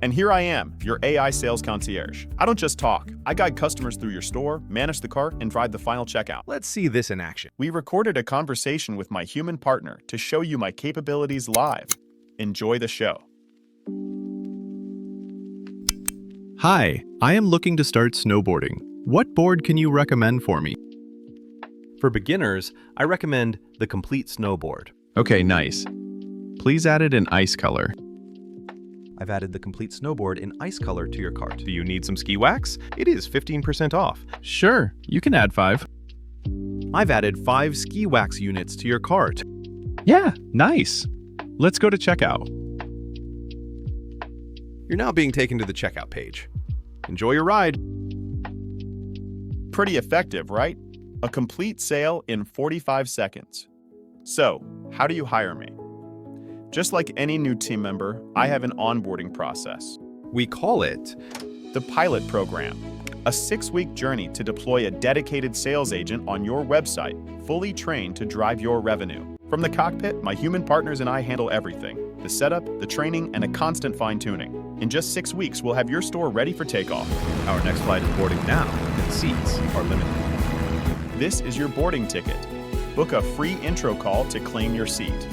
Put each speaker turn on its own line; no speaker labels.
And here I am, your AI Sales Concierge. I don't just talk. I guide customers through your store, manage the cart, and drive the final checkout.
Let's see this in action.
We recorded a conversation with my human partner to show you my capabilities live. Enjoy the show.
Hi, I am looking to start snowboarding. What board can you recommend for me?
For beginners, I recommend the Complete Snowboard.
Okay, nice. Please add it in ice color.
I've added the Complete Snowboard in ice color to your cart.
Do you need some ski wax? It is 15% off.
Sure, you can add 5.
I've added 5 ski wax units to your cart.
Yeah, nice. Let's go to checkout.
You're now being taken to the checkout page. Enjoy your ride.
Pretty effective, right? A complete sale in 45 seconds. So, how do you hire me? Just like any new team member, I have an onboarding process.
We call it
The pilot program, a 6-week journey to deploy a dedicated sales agent on your website, fully trained to drive your revenue. From the cockpit, my human partners and I handle everything: the setup, the training, and a constant fine-tuning. In just 6 weeks, we'll have your store ready for takeoff.
Our next flight is boarding now, and seats are limited.
This is your boarding ticket. Book a free intro call to claim your seat.